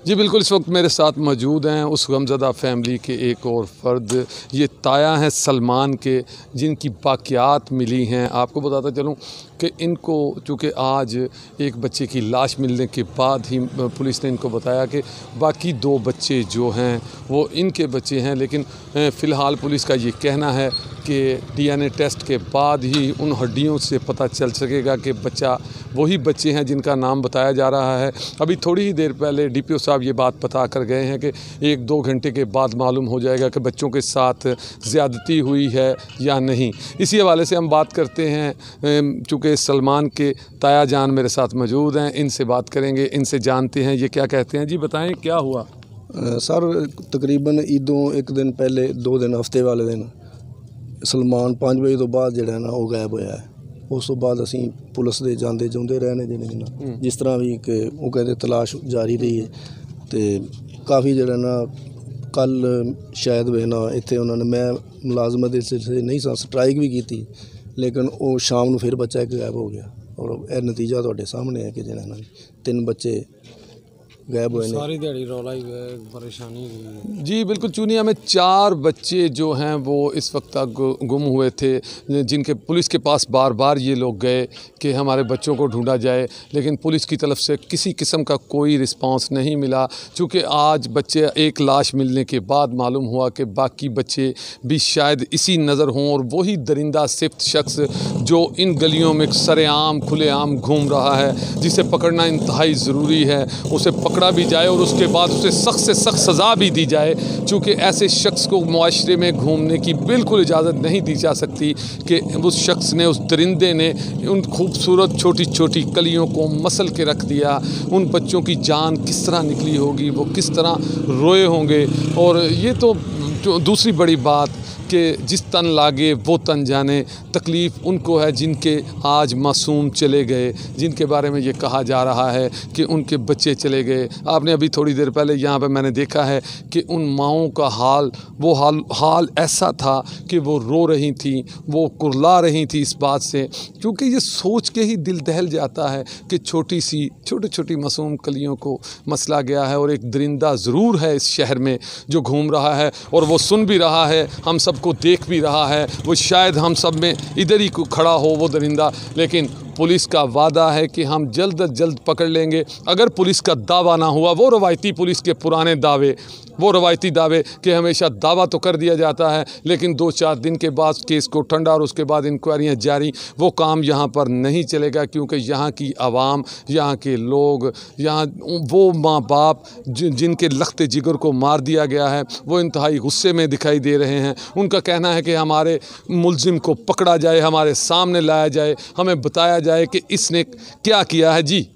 जी बिल्कुल, इस वक्त मेरे साथ मौजूद हैं उस गमज़दा फैमिली के एक और फ़र्द, ये ताया हैं सलमान के, जिनकी बाक़ियात मिली हैं। आपको बताता चलूँ कि इनको चूँकि आज एक बच्चे की लाश मिलने के बाद ही पुलिस ने इनको बताया कि बाकी 2 बच्चे जो हैं वो इनके बच्चे हैं, लेकिन फ़िलहाल पुलिस का ये कहना है कि DNA टेस्ट के बाद ही उन हड्डियों से पता चल सकेगा कि बच्चा वही बच्चे हैं जिनका नाम बताया जा रहा है। अभी थोड़ी ही देर पहले DPO साहब ये बात बता कर गए हैं कि 1-2 घंटे के बाद मालूम हो जाएगा कि बच्चों के साथ ज़्यादती हुई है या नहीं। इसी हवाले से हम बात करते हैं, चूँकि सलमान के ताया जान मेरे साथ मौजूद हैं, इनसे बात करेंगे, इनसे जानते हैं ये क्या कहते हैं। जी बताएं क्या हुआ? सर तकरीबन ईदों एक दिन पहले 2 दिन हफ्ते वाले दिन सलमान 5 वजे तो बाद जिहड़ा ना वो गायब होया है। उस तो बाद असीं पुलिस दे जांदे जुंदे रहे ने जिन्हें जिस तरह भी कि वो कहते तलाश जारी रही है। तो काफ़ी जिहड़ा ना कल शायद वे ना इत्थे उन्होंने मैं मुलाजमत दे सिलसिले नहीं सा स्ट्राइक भी की, लेकिन वो शाम को फिर बच्चा एक गायब हो गया और यह नतीजा तुहाडे सामने है कि जिहड़ा ना 3 बच्चे गायब हुए सारी दिहाड़ी रौला ही है, परेशानी हुई। जी बिल्कुल, चूनिया में 4 बच्चे जो हैं वो इस वक्त तक गुम हुए थे, जिनके पुलिस के पास बार बार ये लोग गए कि हमारे बच्चों को ढूंढा जाए, लेकिन पुलिस की तरफ से किसी किस्म का कोई रिस्पांस नहीं मिला। चूँकि आज बच्चे एक लाश मिलने के बाद मालूम हुआ कि बाकी बच्चे भी शायद इसी नज़र हों और वही दरिंदा सिफ्त शख्स जो इन गलियों में सरेआम खुलेआम घूम रहा है, जिसे पकड़ना इंतहाई ज़रूरी है, उसे पकड़ा भी जाए और उसके बाद उसे सख्त से सख्त सज़ा भी दी जाए। चूँकि ऐसे शख्स को मुआशरे में घूमने की बिल्कुल इजाज़त नहीं दी जा सकती कि उस शख्स ने, उस दरिंदे ने उन खूबसूरत छोटी छोटी कलियों को मसल के रख दिया। उन बच्चों की जान किस तरह निकली होगी, वो किस तरह रोए होंगे। और ये तो दूसरी बड़ी बात कि जिस तन लागे वो तन जाने, तकलीफ़ उनको है जिनके आज मासूम चले गए, जिनके बारे में ये कहा जा रहा है कि उनके बच्चे चले गए। आपने अभी थोड़ी देर पहले यहाँ पे मैंने देखा है कि उन माओं का हाल ऐसा था कि वो रो रही थी, वो कुरला रही थी इस बात से, क्योंकि ये सोच के ही दिल दहल जाता है कि छोटी छोटी मासूम कलियों को मसला गया है और एक दरिंदा ज़रूर है इस शहर में जो घूम रहा है और वो सुन भी रहा है, हम सब को देख भी रहा है। वो शायद हम सब में इधर ही खड़ा हो वो दरिंदा, लेकिन पुलिस का वादा है कि हम जल्द अज जल्द पकड़ लेंगे। अगर पुलिस का दावा ना हुआ, वो रवायती पुलिस के पुराने दावे, वो रवायती दावे कि हमेशा दावा तो कर दिया जाता है लेकिन 2-4 दिन के बाद केस को ठंडा और उसके बाद इंक्वायरियाँ जारी, वो काम यहाँ पर नहीं चलेगा। क्योंकि यहाँ की आवाम, यहाँ के लोग, यहाँ वो माँ बाप जिनके लख्ते जिगर को मार दिया गया है, वो इंतहाई गुस्से में दिखाई दे रहे हैं। उनका कहना है कि हमारे मुल्ज़िम को पकड़ा जाए, हमारे सामने लाया जाए, हमें बताया जाए कि इसने क्या किया है। जी